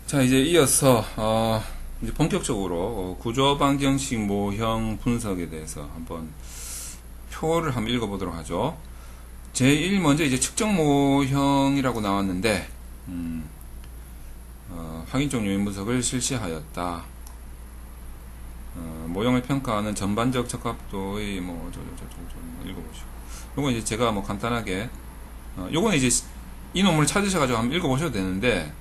자, 이제 이어서 이제 본격적으로 구조 방정식 모형 분석에 대해서 한번 표를 한번 읽어보도록 하죠. 제1 먼저 이제 측정 모형이라고 나왔는데 확인적 요인 분석을 실시하였다. 모형을 평가하는 전반적 적합도의 읽어보시고. 요건 이제 제가 간단하게 요거는 이제 이 논문을 찾으셔가지고 한번 읽어보셔도 되는데.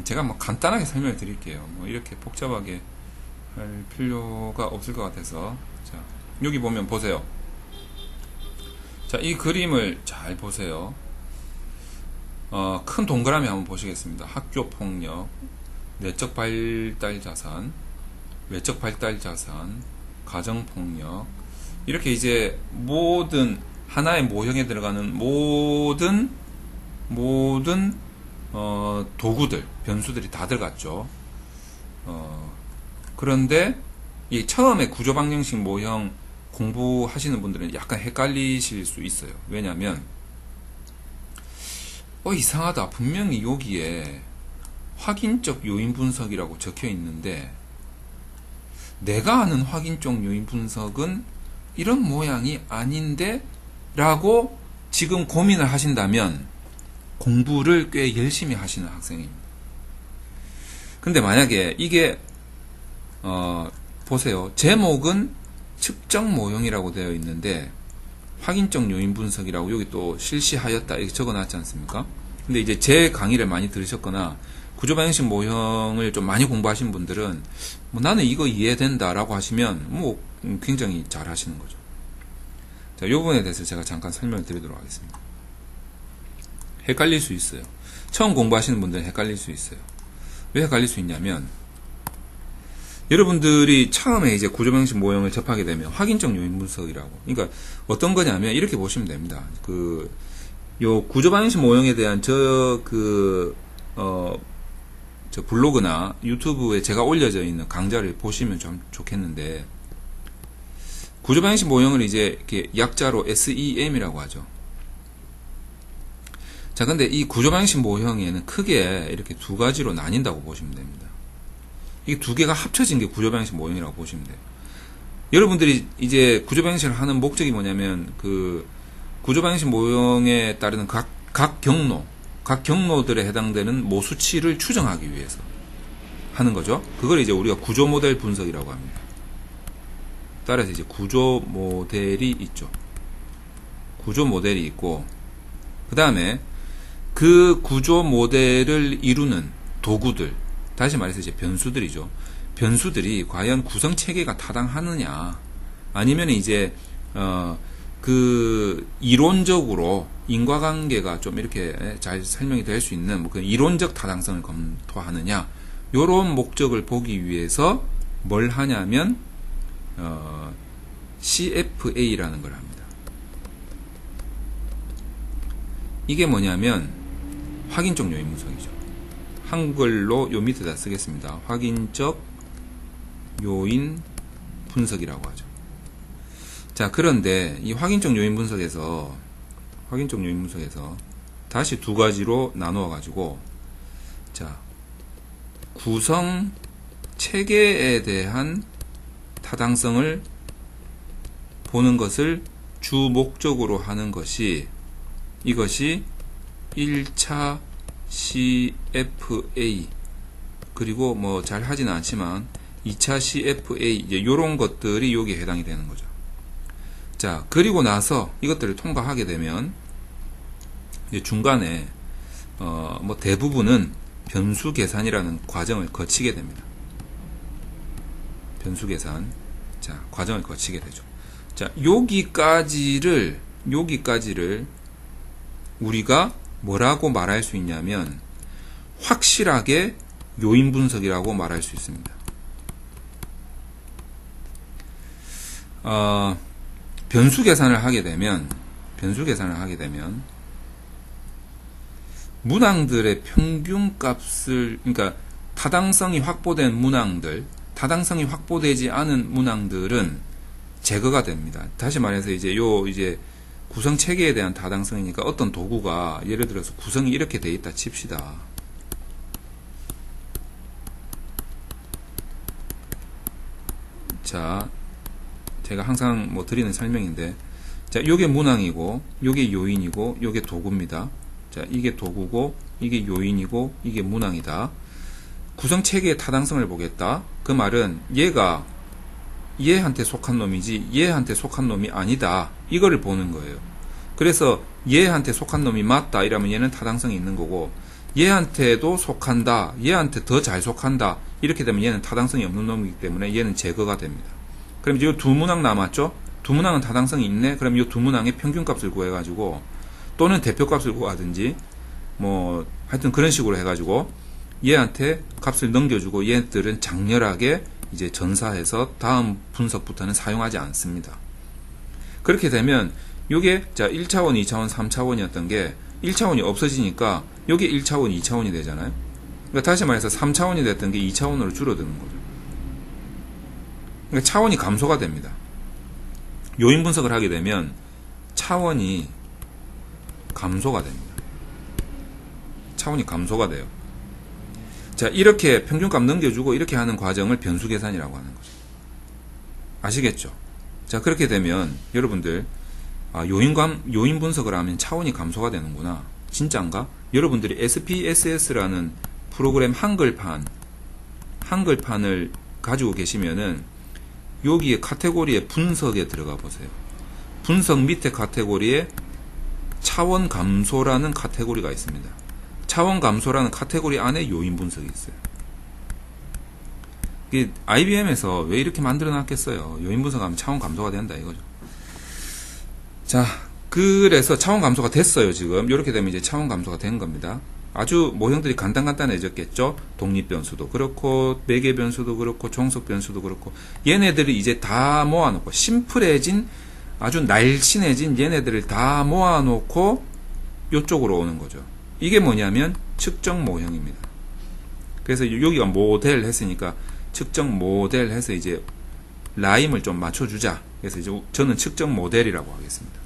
제가 간단하게 설명을 드릴게요. 이렇게 복잡하게 할 필요가 없을 것 같아서. 자, 여기 보면 보세요. 자, 이 그림을 잘 보세요. 큰 동그라미 한번 보시겠습니다. 학교 폭력, 내적 발달 자산, 외적 발달 자산, 가정 폭력. 이렇게 이제 모든 하나의 모형에 들어가는 모든 도구들, 변수들이 다 들어갔죠. 그런데 이 처음에 구조방정식 모형 공부하시는 분들은 약간 헷갈리실 수 있어요. 왜냐하면 이상하다. 분명히 여기에 확인적 요인 분석이라고 적혀 있는데 내가 아는 확인적 요인 분석은 이런 모양이 아닌데 라고 지금 고민을 하신다면 공부를 꽤 열심히 하시는 학생입니다. 근데 만약에 이게 보세요. 제목은 측정 모형이라고 되어 있는데 확인적 요인 분석이라고 여기 또 실시하였다 이렇게 적어놨지 않습니까? 근데 이제 제 강의를 많이 들으셨거나 구조방정식 모형을 좀 많이 공부하신 분들은 나는 이거 이해된다 라고 하시면 굉장히 잘 하시는 거죠. 자, 이 부분에 대해서 제가 잠깐 설명을 드리도록 하겠습니다. 헷갈릴 수 있어요. 처음 공부하시는 분들은 헷갈릴 수 있어요. 왜 헷갈릴 수 있냐면 여러분들이 처음에 이제 구조방정식 모형을 접하게 되면 확인적 요인 분석이라고. 그러니까 어떤 거냐면 이렇게 보시면 됩니다. 요 구조방정식 모형에 대한 저 블로그나 유튜브에 제가 올려져 있는 강좌를 보시면 좀 좋겠는데 구조방정식 모형을 이제 이렇게 약자로 SEM이라고 하죠. 자, 근데 이 구조방정식 모형에는 크게 이렇게 두 가지로 나뉜다고 보시면 됩니다. 이게 두 개가 합쳐진 게 구조방정식 모형이라고 보시면 돼요. 여러분들이 이제 구조방정식을 하는 목적이 뭐냐면 구조방정식 모형에 따르는 각 경로들에 해당되는 모수치를 추정하기 위해서 하는 거죠. 그걸 이제 우리가 구조 모델 분석이라고 합니다. 따라서 이제 구조 모델이 있죠. 구조 모델이 있고 그 다음에 그 구조 모델을 이루는 도구들, 다시 말해서 이제 변수들이죠. 변수들이 과연 구성 체계가 타당하느냐, 아니면 이제 이론적으로 인과관계가 좀 이렇게 잘 설명이 될 수 있는 그 이론적 타당성을 검토하느냐, 요런 목적을 보기 위해서 뭘 하냐면 CFA라는 걸 합니다. 이게 뭐냐면 확인적 요인 분석이죠. 한글로 요 밑에다 쓰겠습니다. 확인적 요인 분석이라고 하죠. 자, 그런데 이 확인적 요인 분석에서 다시 두 가지로 나누어 가지고, 자, 구성 체계에 대한 타당성을 보는 것을 주 목적으로 하는 것이 이것이 1차 CFA, 그리고 잘 하지는 않지만 2차 CFA, 이제 요런 것들이 여기에 해당이 되는 거죠. 자, 그리고 나서 이것들을 통과하게 되면 이제 중간에 대부분은 변수 계산이라는 과정을 거치게 됩니다. 변수 계산, 자, 과정을 거치게 되죠. 자, 여기까지를 우리가 뭐라고 말할 수 있냐면 확실하게 요인 분석이라고 말할 수 있습니다. 변수 계산을 하게 되면 문항들의 평균값을, 그러니까 타당성이 확보된 문항들, 타당성이 확보되지 않은 문항들은 제거가 됩니다. 다시 말해서 이제 구성 체계에 대한 타당성이니까 어떤 도구가 예를 들어서 구성이 이렇게 돼 있다 칩시다. 자, 제가 항상 뭐 드리는 설명인데, 자, 요게 문항이고, 요게 요인이고, 요게 도구입니다. 자, 이게 도구고, 이게 요인이고, 이게 문항이다. 구성 체계의 타당성을 보겠다. 그 말은 얘가 얘한테 속한 놈이지 얘한테 속한 놈이 아니다. 이거를 보는 거예요. 그래서 얘한테 속한 놈이 맞다 이러면 얘는 타당성이 있는 거고, 얘한테도 속한다, 얘한테 더 잘 속한다 이렇게 되면 얘는 타당성이 없는 놈이기 때문에 얘는 제거가 됩니다. 그럼 이제 이 두 문항 남았죠? 두 문항은 타당성이 있네? 그럼 이 두 문항의 평균값을 구해가지고, 또는 대표값을 구하든지 뭐 하여튼 그런 식으로 해가지고 얘한테 값을 넘겨주고, 얘들은 장렬하게 이제 전사해서 다음 분석부터는 사용하지 않습니다. 그렇게 되면 요게 자 1차원, 2차원, 3차원이었던 게 1차원이 없어지니까 요게 1차원, 2차원이 되잖아요. 그러니까 다시 말해서 3차원이 됐던 게 2차원으로 줄어드는 거죠. 그러니까 차원이 감소가 됩니다. 요인 분석을 하게 되면 차원이 감소가 됩니다. 차원이 감소가 돼요. 자, 이렇게 평균값 넘겨주고 이렇게 하는 과정을 변수 계산이라고 하는 거죠. 아시겠죠? 자, 그렇게 되면 여러분들 요인 분석을 하면 차원이 감소가 되는구나. 진짠가? 여러분들이 SPSS라는 프로그램 한글판을 가지고 계시면은 여기에 카테고리에 분석에 들어가 보세요. 분석 밑에 카테고리에 차원 감소라는 카테고리가 있습니다. 차원 감소라는 카테고리 안에 요인 분석이 있어요. 이게 IBM에서 왜 이렇게 만들어 놨겠어요? 요인 분석하면 차원 감소가 된다 이거죠. 자, 그래서 차원 감소가 됐어요. 지금 이렇게 되면 이제 차원 감소가 된 겁니다. 아주 모형들이 간단해졌겠죠. 독립 변수도 그렇고 매개 변수도 그렇고 종속 변수도 그렇고, 얘네들이 이제 다 모아놓고 심플해진 아주 날씬해진 얘네들을 다 모아놓고 이쪽으로 오는 거죠. 이게 뭐냐면 측정 모형입니다. 그래서 여기가 모델 했으니까 측정 모델 해서 이제 라임을 좀 맞춰주자. 그래서 이제 저는 측정 모델이라고 하겠습니다.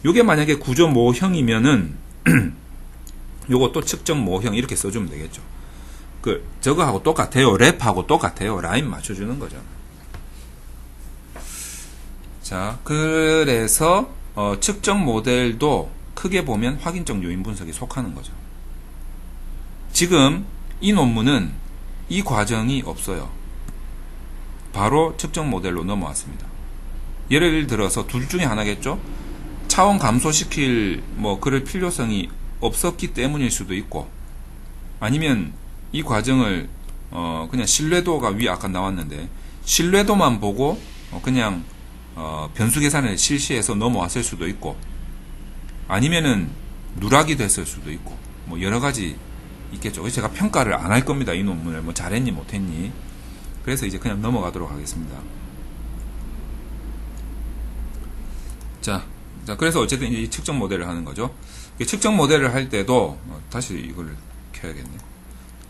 요게 만약에 구조 모형이면은 요것도 측정 모형 이렇게 써주면 되겠죠. 저거하고 똑같아요. 랩하고 똑같아요. 라임 맞춰주는 거죠. 자, 그래서 측정 모델도 크게 보면 확인적 요인 분석에 속하는 거죠. 지금 이 논문은 이 과정이 없어요. 바로 측정 모델로 넘어왔습니다. 예를 들어서 둘 중에 하나겠죠. 차원 감소시킬 그럴 필요성이 없었기 때문일 수도 있고, 아니면 이 과정을 그냥 신뢰도가 위에 아까 나왔는데 신뢰도만 보고 그냥 변수 계산을 실시해서 넘어왔을 수도 있고, 아니면은 누락이 됐을 수도 있고, 여러 가지 있겠죠. 그래서 제가 평가를 안 할 겁니다. 이 논문을 잘했니 못했니. 그래서 이제 그냥 넘어가도록 하겠습니다. 자, 그래서 어쨌든 이 측정 모델을 하는 거죠. 측정 모델을 할 때도 다시 이걸 켜야겠네.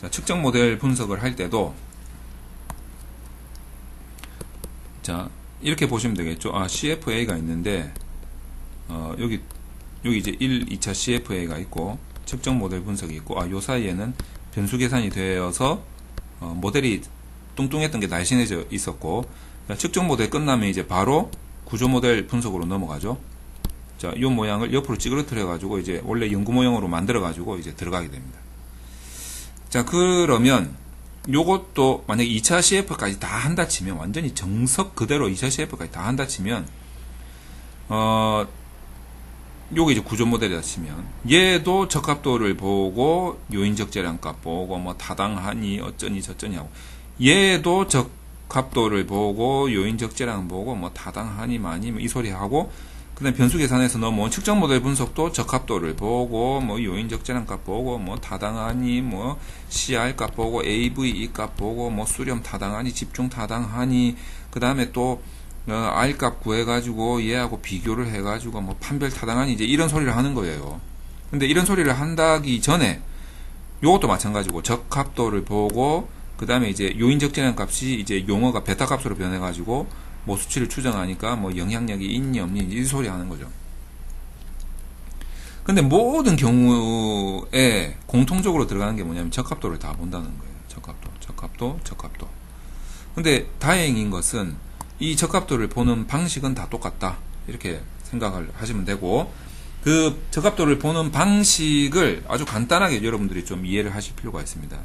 자, 측정 모델 분석을 할 때도 자, 이렇게 보시면 되겠죠. CFA가 있는데 여기 이제 1, 2차 CFA가 있고 측정 모델 분석이 있고, 요 사이에는 변수 계산이 되어서 모델이 뚱뚱했던 게 날씬해져 있었고, 측정 모델 끝나면 이제 바로 구조 모델 분석으로 넘어가죠. 자, 이 모양을 옆으로 찌그러뜨려 가지고 이제 원래 연구 모형으로 만들어 가지고 이제 들어가게 됩니다. 자, 그러면 요것도 만약에 2차 CF까지 다 한다 치면, 완전히 정석 그대로 2차 CF까지 다 한다 치면 요게 이제 구조 모델이다 치면, 얘도 적합도를 보고 요인 적재량 값 보고 타당하니 어쩌니 저쩌니 하고, 얘도 적합도를 보고 요인 적재량 보고 타당하니 많이 이 소리 하고, 그 다음에 변수 계산에서 넘어온 측정 모델 분석도 적합도를 보고 요인 적재량 값 보고 타당하니 CR 값 보고 AVE 값 보고 수렴 타당하니 집중 타당하니, 그 다음에 또 R 값 구해가지고 얘하고 비교를 해가지고 판별 타당하니 이제 이런 소리를 하는 거예요. 근데 이런 소리를 한다기 전에 요것도 마찬가지고 적합도를 보고, 그 다음에 이제 요인 적재량 값이 이제 용어가 베타 값으로 변해가지고 수치를 추정하니까 영향력이 있니 없니 이 소리 하는 거죠. 근데 모든 경우에 공통적으로 들어가는 게 뭐냐면 적합도를 다 본다는 거예요. 적합도. 근데 다행인 것은 이 적합도를 보는 방식은 다 똑같다. 이렇게 생각을 하시면 되고, 그 적합도를 보는 방식을 아주 간단하게 여러분들이 좀 이해를 하실 필요가 있습니다.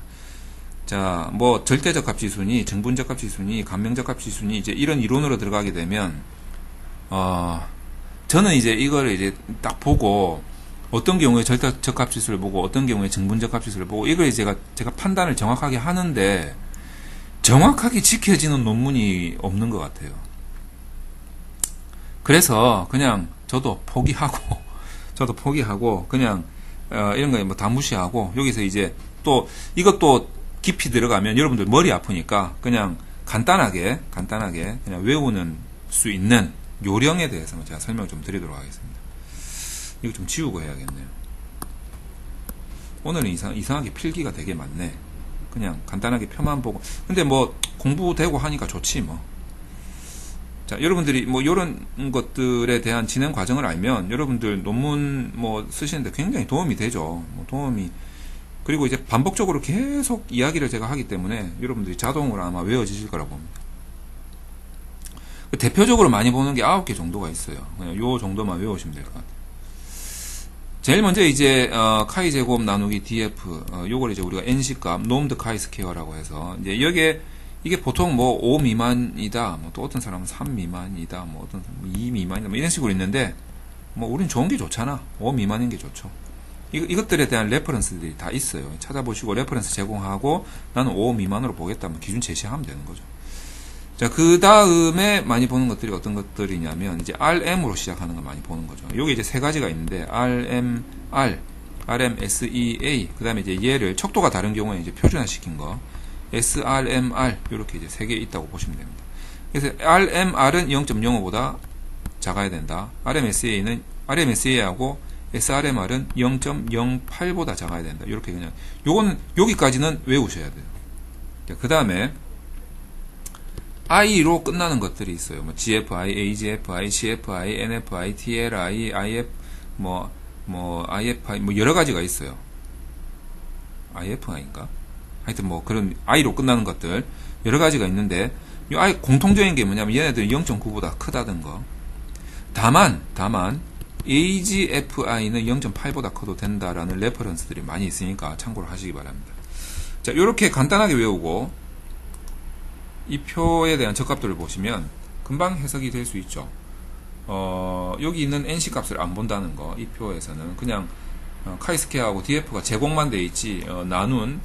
자, 뭐 절대적합지수니 정분적합지수니 감명적합지수니 이제 이런 이론으로 들어가게 되면 저는 이제 이거를 이제 딱 보고 어떤 경우에 절대적합지수를 보고 어떤 경우에 정분적합지수를 보고 이걸 제가 판단을 정확하게 하는데 정확하게 지켜지는 논문이 없는 것 같아요. 그래서 그냥 저도 포기하고 그냥 이런 거 뭐 다 무시하고 여기서 이제 또 이것도 깊이 들어가면 여러분들 머리 아프니까 그냥 간단하게 그냥 외우는 수 있는 요령에 대해서 제가 설명 좀 드리도록 하겠습니다. 이거 좀 지우고 해야겠네요. 오늘은 이상하게 필기가 되게 많네. 그냥 간단하게 표만 보고. 근데 뭐 공부되고 하니까 좋지 뭐. 자, 여러분들이 뭐 이런 것들에 대한 진행 과정을 알면 여러분들 논문 뭐 쓰시는데 굉장히 도움이 되죠. 뭐 도움이. 그리고 이제 반복적으로 계속 이야기를 제가 하기 때문에 여러분들이 자동으로 아마 외워지실 거라고 봅니다. 대표적으로 많이 보는 게 9개 정도가 있어요. 그냥 요 정도만 외우시면 될 것 같아요. 제일 먼저 이제 카이 제곱 나누기 df 요걸 이제 우리가 nC값 놈드 카이 스퀘어라고 해서 이제 이게 보통 뭐 5 미만이다, 뭐 또 어떤 사람은 3 미만이다, 뭐 어떤 사람은 2 미만이다, 뭐 이런 식으로 있는데 뭐 우린 좋은 게 좋잖아. 5 미만인 게 좋죠. 이것들에 대한 레퍼런스들이 다 있어요. 찾아보시고 레퍼런스 제공하고 나는 5 미만으로 보겠다면 기준 제시하면 되는 거죠. 자, 그 다음에 많이 보는 것들이 어떤 것들이냐면 이제 RM으로 시작하는 걸 많이 보는 거죠. 여기 이제 세 가지가 있는데 RMR, RMSEA, 그 다음에 이제 얘를 척도가 다른 경우에 이제 표준화시킨 거 SRMR 이렇게 이제 세 개 있다고 보시면 됩니다. 그래서 RMR은 0.05보다 작아야 된다. RMSEA하고 SRMR은 0.08보다 작아야 된다. 이렇게 그냥 요거는 여기까지는 외우셔야 돼요. 그 다음에 I로 끝나는 것들이 있어요. 뭐 GFI, AGFI, CFI, NFI, TLI, IF, IFI, 뭐 여러 가지가 있어요. IFI인가? 하여튼 뭐 그런 I로 끝나는 것들 여러 가지가 있는데 이 I 공통적인 게 뭐냐면 얘네들은 0.9보다 크다는 거. 다만 AGFI는 0.8보다 커도 된다라는 레퍼런스들이 많이 있으니까 참고를 하시기 바랍니다. 자, 이렇게 간단하게 외우고 이 표에 대한 적합도를 보시면 금방 해석이 될 수 있죠. 여기 있는 NC 값을 안 본다는 거, 이 표에서는 그냥 카이스퀘어하고 DF가 제곱만 돼 있지 나눈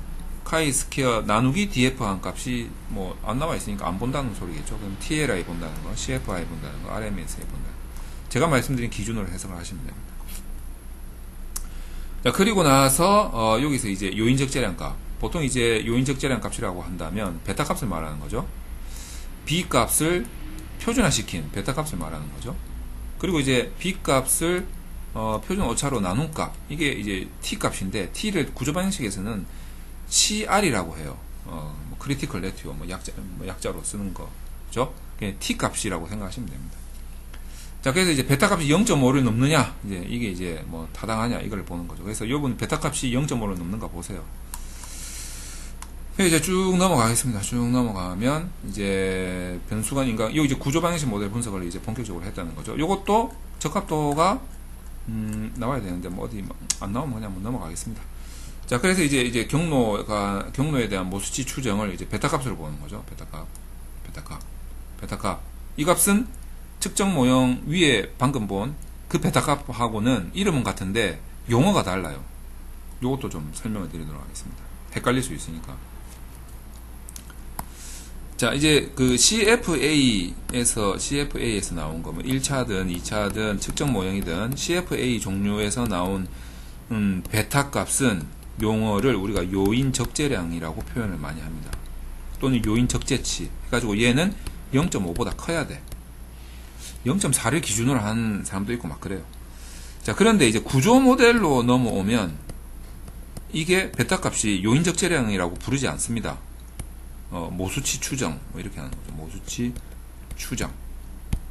카이스퀘어 나누기 DF 한 값이 뭐 안 나와 있으니까 안 본다는 소리겠죠. 그럼 TLI 본다는 거, CFI 본다는 거, RMSA 본다는 거. 제가 말씀드린 기준으로 해석을 하시면 됩니다. 자, 그리고 나서 여기서 이제 요인적 재량값. 보통 이제 요인적 재량값이라고 한다면 베타 값을 말하는 거죠. B 값을 표준화시킨 베타 값을 말하는 거죠. 그리고 이제 B 값을 표준 오차로 나눈 값. 이게 이제 T 값인데 T를 구조 방식에서는 CR이라고 해요. 뭐 크리티컬 레티오 뭐 약자로 쓰는 거죠. T 값이라고 생각하시면 됩니다. 자, 그래서 이제 베타 값이 0.5를 넘느냐, 이게 이제 뭐 타당하냐, 이걸 보는 거죠. 그래서 요번 베타 값이 0.5를 넘는가 보세요. 이제 쭉 넘어가겠습니다. 쭉 넘어가면, 이제 변수간 인간, 요 이제 구조 방식 모델 분석을 이제 본격적으로 했다는 거죠. 요것도 적합도가, 나와야 되는데, 뭐 어디 안 나오면 그냥 뭐 넘어가겠습니다. 자, 그래서 이제 경로에 대한 모수치 추정을 이제 베타 값으로 보는 거죠. 베타 값. 이 값은 측정 모형 위에 방금 본 그 베타 값하고는 이름은 같은데 용어가 달라요. 요것도 좀 설명을 드리도록 하겠습니다. 헷갈릴 수 있으니까. 자, 이제 그 CFA에서 나온 거, 뭐 1차든 2차든 측정 모형이든 CFA 종류에서 나온 베타 값은 용어를 우리가 요인 적재량이라고 표현을 많이 합니다. 또는 요인 적재치 해가지고 얘는 0.5보다 커야 돼. 0.4를 기준으로 하는 사람도 있고 막 그래요. 자, 그런데 이제 구조 모델로 넘어오면 이게 베타 값이 요인 적재량이라고 부르지 않습니다. 모수치 추정 뭐 이렇게 하는 거죠. 모수치 추정.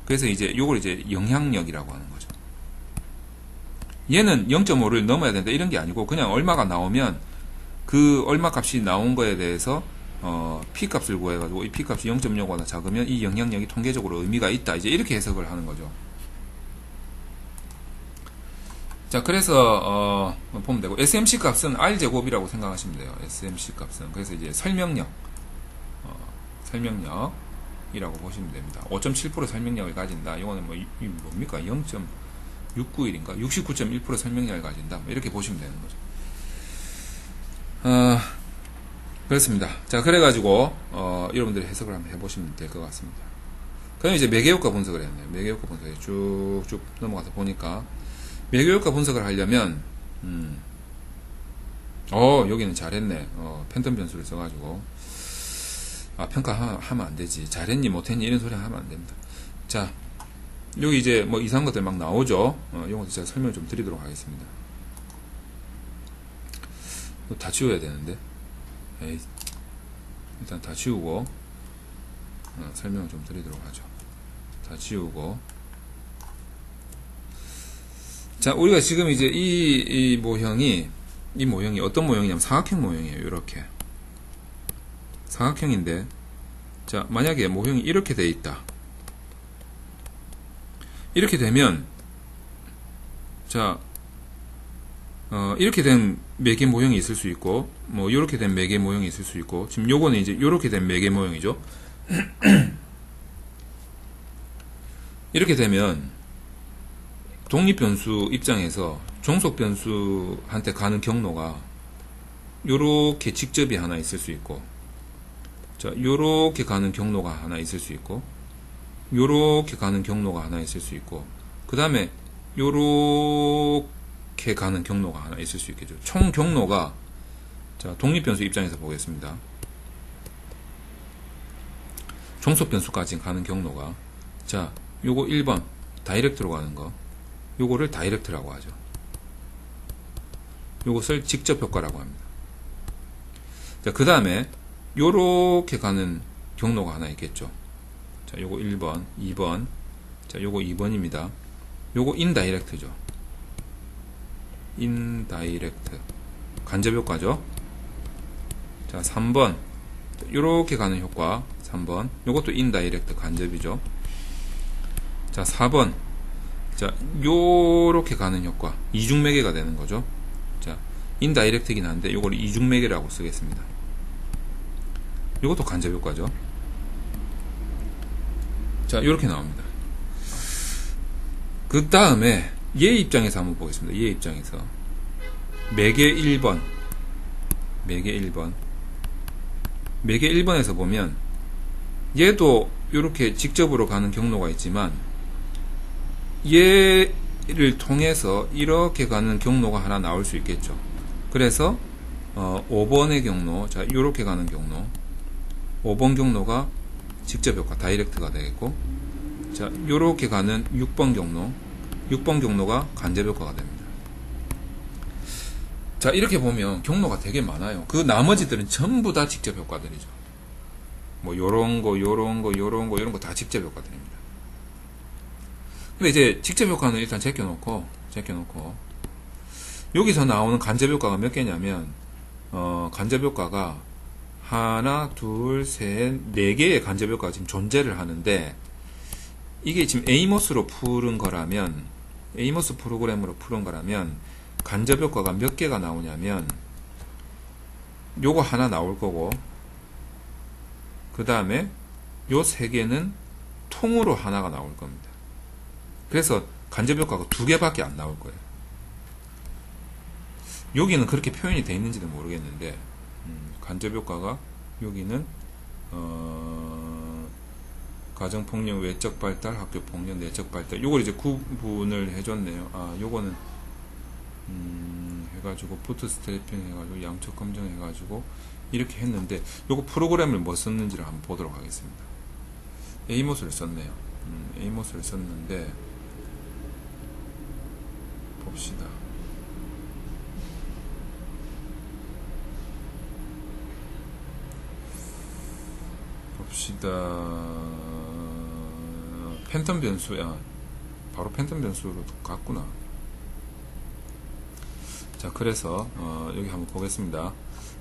그래서 이제 요걸 이제 영향력이라고 하는 거죠. 얘는 0.5를 넘어야 된다 이런 게 아니고 그냥 얼마가 나오면 그 얼마 값이 나온 거에 대해서 P값을 구해가지고 이 P값이 0.05보다 작으면 이 영향력이 통계적으로 의미가 있다. 이제 이렇게 해석을 하는 거죠. 자, 그래서 보면 되고 SMC 값은 R제곱이라고 생각하시면 돼요. SMC 값은. 그래서 이제 설명력이라고 보시면 됩니다. 5.7% 설명력을 가진다. 이거는 뭐 뭡니까? 0.691인가? 69.1% 설명력을 가진다. 뭐 이렇게 보시면 되는 거죠. 그렇습니다. 자, 그래가지고 여러분들이 해석을 한번 해보시면 될 것 같습니다. 그럼 이제 매개효과 분석을 했네요. 매개효과 분석에 쭉쭉 넘어가서 보니까 매개효과 분석을 하려면 여기는 잘했네. 팬텀 변수를 써가지고 평가하면 안 되지. 잘했니 못했니 이런 소리 하면 안 됩니다. 자, 여기 이제 뭐 이상한 것들 막 나오죠. 이런 것도 제가 설명을 좀 드리도록 하겠습니다. 다 지워야 되는데. 일단 다 지우고 설명을 좀 드리도록 하죠. 다 지우고. 자, 우리가 지금 이제 이 모형이 어떤 모형이냐면 사각형 모형이에요. 이렇게 사각형인데, 자, 만약에 모형이 이렇게 돼 있다. 이렇게 되면, 자, 이렇게 된 매개 모형이 있을 수 있고, 뭐 이렇게 된 매개 모형이 있을 수 있고, 지금 요거는 이제 이렇게 된 매개 모형이죠. 이렇게 되면 독립변수 입장에서 종속변수한테 가는 경로가 요렇게 직접이 하나 있을 수 있고, 자, 요렇게 가는 경로가 하나 있을 수 있고, 요렇게 가는 경로가 하나 있을 수 있고, 그 다음에 요렇게 가는 경로가 하나 있을 수 있겠죠. 총 경로가, 자, 독립변수 입장에서 보겠습니다. 종속변수까지 가는 경로가, 자, 요거 1번 다이렉트로 가는 거, 요거를 다이렉트라고 하죠. 요것을 직접 효과라고 합니다. 자, 그 다음에 요렇게 가는 경로가 하나 있겠죠. 자, 요거 1번, 2번, 자, 요거 2번입니다. 요거 인다이렉트죠. 인다이렉트 간접 효과죠. 자, 3번 요렇게 가는 효과 3번, 요것도 인다이렉트 간접이죠. 자, 4번, 자, 요렇게 가는 효과 이중매개가 되는 거죠. 자, 인다이렉트긴 한데 요걸 이중매개라고 쓰겠습니다. 요것도 간접 효과죠. 자, 요렇게 나옵니다. 그 다음에 얘 입장에서 한번 보겠습니다. 얘 입장에서 매개 1번, 매개 1번, 매개 1번에서 보면 얘도 이렇게 직접으로 가는 경로가 있지만 얘를 통해서 이렇게 가는 경로가 하나 나올 수 있겠죠. 그래서 5번의 경로, 자, 이렇게 가는 경로, 5번 경로가 직접 효과 다이렉트가 되겠고, 자, 이렇게 가는 6번 경로, 6번 경로가 간접 효과가 됩니다. 자, 이렇게 보면 경로가 되게 많아요. 그 나머지들은 전부 다 직접 효과들이죠. 뭐 요런 거 이런 거 다 직접 효과들입니다. 근데 이제 직접 효과는 일단 제껴놓고 여기서 나오는 간접 효과가 몇 개냐면 간접 효과가 하나, 둘, 셋, 네 개의 간접 효과가 지금 존재를 하는데, 이게 지금 에이모스로 푸른 거라면, 에이모스 프로그램으로 푸른 거라면 간접 효과가 몇 개가 나오냐면 요거 하나 나올 거고, 그 다음에 요 세 개는 통으로 하나가 나올 겁니다. 그래서 간접 효과가 두 개밖에 안 나올 거예요. 여기는 그렇게 표현이 되어 있는지는 모르겠는데, 간접 효과가 여기는 가정폭력, 외적 발달, 학교 폭력, 내적 발달, 요걸 이제 구분을 해줬네요. 아, 요거는 해가지고 부트스트래핑 해가지고 양적 검증 해가지고 이렇게 했는데, 요거 프로그램을 뭐 썼는지를 한번 보도록 하겠습니다. 에이모스를 썼네요. 에이모스를 썼는데 봅시다. 팬텀 변수야. 바로 팬텀 변수로 갔구나. 자, 그래서 여기 한번 보겠습니다.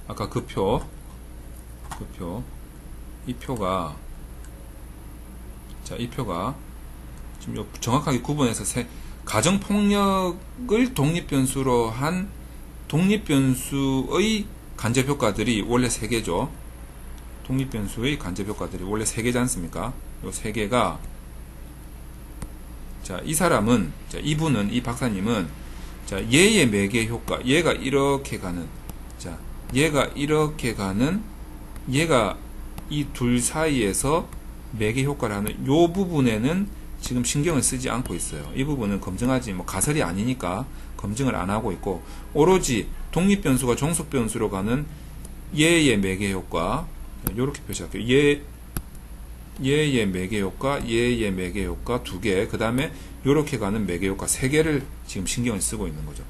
아까 그 표 그 표, 이 표가, 자, 이 표가 지금 요 정확하게 구분해서 가정폭력을 독립변수로 한 독립변수의 간접효과들이 원래 3개죠. 독립변수의 간접효과들이 원래 3개지 않습니까? 요 3개가, 자, 이 사람은, 자, 이분은, 이 박사님은, 자, 얘의 매개 효과, 얘가 이렇게 가는, 자, 얘가 이렇게 가는, 얘가 이 둘 사이에서 매개 효과를 하는 요 부분에는 지금 신경을 쓰지 않고 있어요. 이 부분은 검증하지, 뭐, 가설이 아니니까 검증을 안 하고 있고, 오로지 독립변수가 종속변수로 가는 얘의 매개 효과, 요렇게 표시할게요. 얘의 매개 효과, 얘의 매개 효과 2개, 그 다음에 요렇게 가는 매개 효과 3개를 지금 신경을 쓰고 있는 거죠.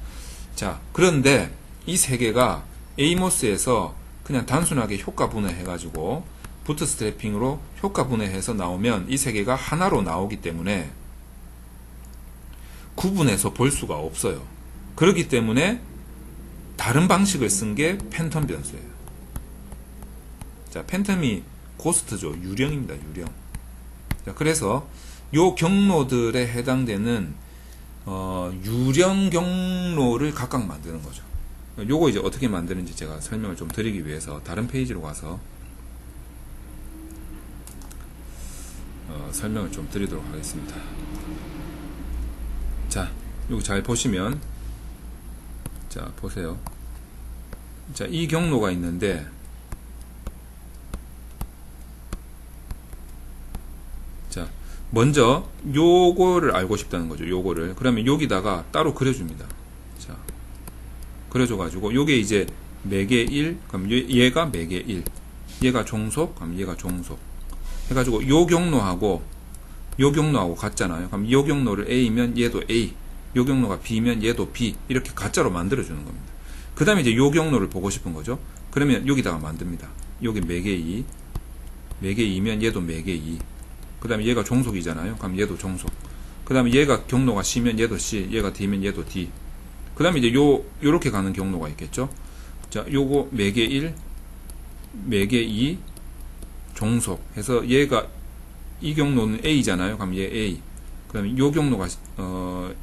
자, 그런데 이 3개가 에이모스에서 그냥 단순하게 효과 분해해가지고 부트스트래핑으로 효과 분해해서 나오면 이 3개가 하나로 나오기 때문에 구분해서 볼 수가 없어요. 그렇기 때문에 다른 방식을 쓴 게 팬텀 변수예요. 자, 팬텀이 고스트죠. 유령입니다. 유령. 자, 그래서 요 경로들에 해당되는 유령 경로를 각각 만드는 거죠. 요거 이제 어떻게 만드는지 제가 설명을 좀 드리기 위해서 다른 페이지로 가서 설명을 좀 드리도록 하겠습니다. 자, 요거 잘 보시면, 자, 보세요. 자, 이 경로가 있는데, 자, 먼저 요거를 알고 싶다는 거죠. 요거를. 그러면 여기다가 따로 그려줍니다. 자, 그려줘가지고 요게 이제 매개 1, 그럼 얘가 매개 1, 얘가 종속, 그럼 얘가 종속 해가지고 요 경로하고 같잖아요. 그럼 요 경로를 A면 얘도 A, 요 경로가 B면 얘도 B, 이렇게 가짜로 만들어주는 겁니다. 그 다음에 이제 요 경로를 보고 싶은 거죠. 그러면 여기다가 만듭니다. 여기 매개 2, 매개 2면 얘도 매개 2, 그 다음에 얘가 종속이잖아요. 그럼 얘도 종속. 그 다음에 얘가 경로가 C면 얘도 C, 얘가 D면 얘도 D. 그 다음에 이제 요렇게 가는 경로가 있겠죠. 자, 요거 매개 1, 매개 2, 종속 해서 얘가, 이 경로는 A잖아요. 그럼 얘 A. 그 다음에 요 경로가,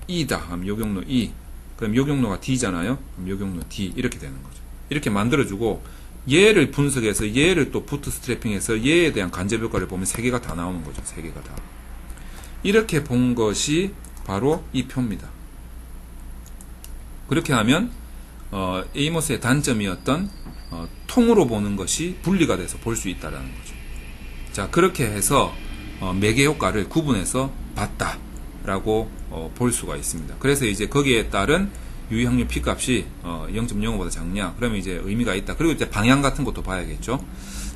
E다. 그럼 요 경로 E. 그 다음에 요 경로가 D잖아요. 그럼 요 경로 D. 이렇게 되는 거죠. 이렇게 만들어주고, 얘를 분석해서 얘를 또 부트스트래핑해서 얘에 대한 간접효과를 보면 3개가 다 나오는 거죠. 3개가 다. 이렇게 본 것이 바로 이 표입니다. 그렇게 하면 에이모스의 단점이었던 통으로 보는 것이 분리가 돼서 볼 수 있다라는 거죠. 자, 그렇게 해서 매개 효과를 구분해서 봤다라고 볼 수가 있습니다. 그래서 이제 거기에 따른 유의확률 P값이 0.05보다 작냐? 그러면 이제 의미가 있다. 그리고 이제 방향 같은 것도 봐야겠죠.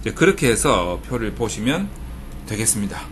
이제 그렇게 해서 표를 보시면 되겠습니다.